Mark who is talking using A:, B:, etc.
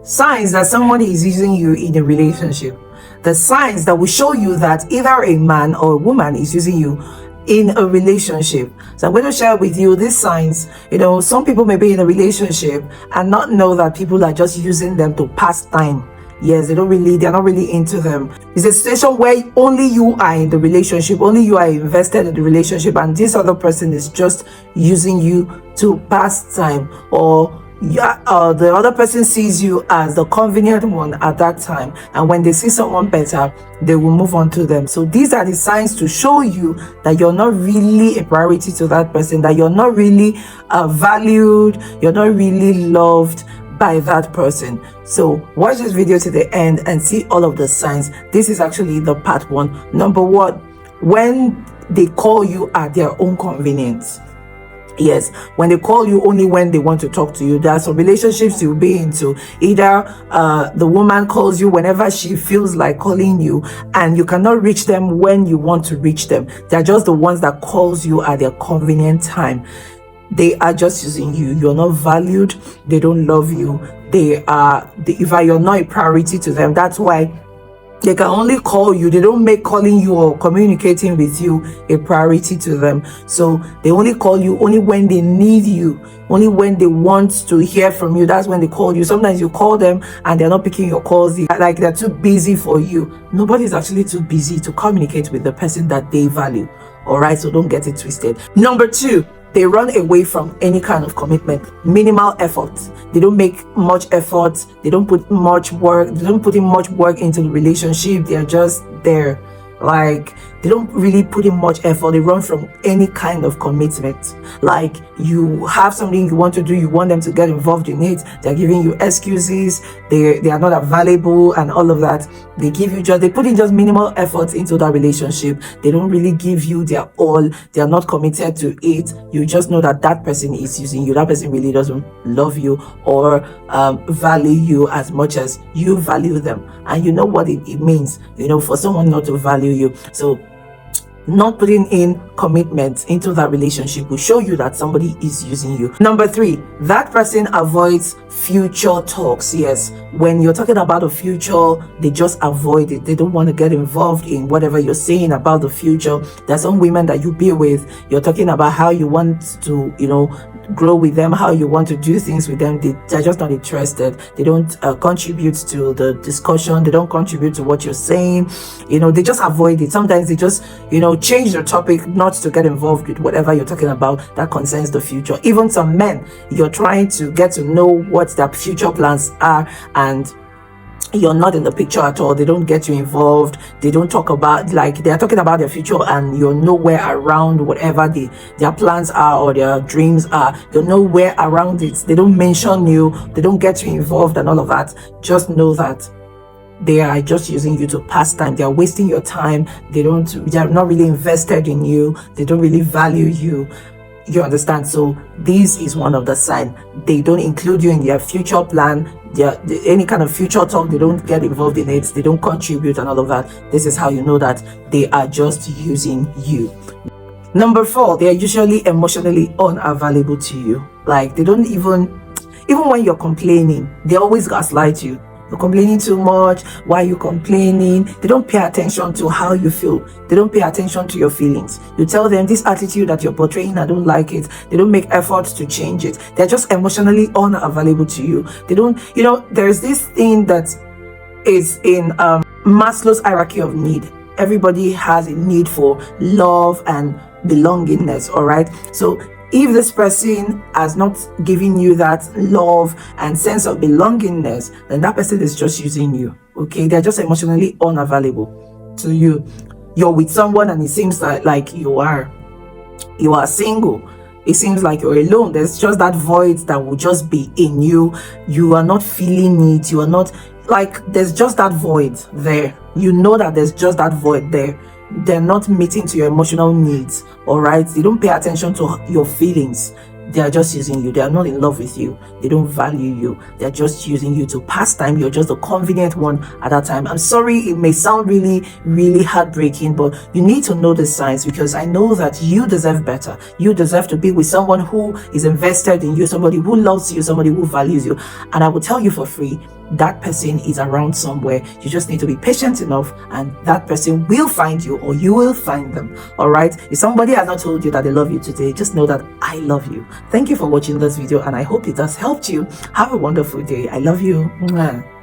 A: Signs that somebody is using you in a relationship. The signs that will show you that either a man or a woman is using you in a relationship. So I'm going to share with you these signs. Some people may be in a relationship and not know that people are just using them to pass time. Yes, they're not really into them. It's a situation where only you are in the relationship, only you are invested in the relationship, and this other person is just using you to pass time, or the other person sees you as the convenient one at that time, and when they see someone better, they will move on to them. So these are the signs to show you that you're not really a priority to that person, that you're not really valued, you're not really loved by that person. So watch this video to the end and see all of the signs. This is actually the part 1. Number 1, when they call you at their own convenience. Yes, when they call you only when they want to talk to you. There are some relationships you'll be into. Either the woman calls you whenever she feels like calling you, and you cannot reach them when you want to reach them. They're just the ones that calls you at their convenient time. They are just using you. You're not valued. They don't love you. You're not a priority to them. That's why they can only call you. They don't make calling you or communicating with you a priority to them. So they only call you only when they need you, only when they want to hear from you. That's when they call you. Sometimes you call them and they're not picking your calls. Like they're too busy for you. Nobody's actually too busy to communicate with the person that they value. All right, so don't get it twisted. Number 2, they run away from any kind of commitment. Minimal effort. They don't make much effort. They don't put much work. They don't put in much work into the relationship. They're just there. Like, they don't really put in much effort. They run from any kind of commitment. Like, you have something you want to do, you want them to get involved in it. They're giving you excuses. They are not available and all of that. They put in just minimal effort into that relationship. They don't really give you their all. They are not committed to it. You just know that that person is using you. That person really doesn't love you or value you as much as you value them. And you know what it means, for someone not to value you. So not putting in commitment into that relationship will show you that somebody is using you. Number 3, that person avoids future talks. Yes, when you're talking about the future, they just avoid it. They don't want to get involved in whatever you're saying about the future. There's some women that you be with, you're talking about how you want to, grow with them, how you want to do things with them. They're just not interested. They don't contribute to the discussion. They don't contribute to what you're saying. They just avoid it. Sometimes they just, change the topic, not to get involved with whatever you're talking about that concerns the future. Even some men, you're trying to get to know what their future plans are, and you're not in the picture at all. They don't get you involved. They don't talk about, they're talking about their future and you're nowhere around whatever their plans are or their dreams are. You're nowhere around it. They don't mention you. They don't get you involved and all of that. Just know that they are just using you to pass time. They are wasting your time. They are not really invested in you. They don't really value you. You understand? So this is one of the signs. They don't include you in their future plan. Any kind of future talk, they don't get involved in it. They don't contribute and all of that. This is how you know that they are just using you. Number 4, they are usually emotionally unavailable to you. Like, they don't even when you're complaining, they always gaslight you. You're complaining too much. Why are you complaining? They don't pay attention to how you feel. They don't pay attention to your feelings. You tell them this attitude that you're portraying, I don't like it. They don't make efforts to change it. They're just emotionally unavailable to you. They don't, there's this thing that is in Maslow's hierarchy of need. Everybody has a need for love and belongingness, all right? So if this person has not given you that love and sense of belongingness, then that person is just using you, okay? They're just emotionally unavailable to you. You're with someone and it seems like you are single. It seems like you're alone. There's just that void that will just be in you. You are not feeling it. You are not, there's just that void there. You know that there's just that void there. They're not meeting to your emotional needs, all right? They don't pay attention to your feelings. They are just using you. They are not in love with you. They don't value you. They're just using you to pass time. You're just a convenient one at that time. I'm sorry, it may sound really, really heartbreaking, but you need to know the signs, because I know that you deserve better. You deserve to be with someone who is invested in you, somebody who loves you, somebody who values you. And I will tell you for free that person is around somewhere. You just need to be patient enough, and that person will find you, or you will find them. All right. If somebody has not told you that they love you today, just know that I love you. Thank you for watching this video, and I hope it has helped you. Have a wonderful day. I love you. Mwah.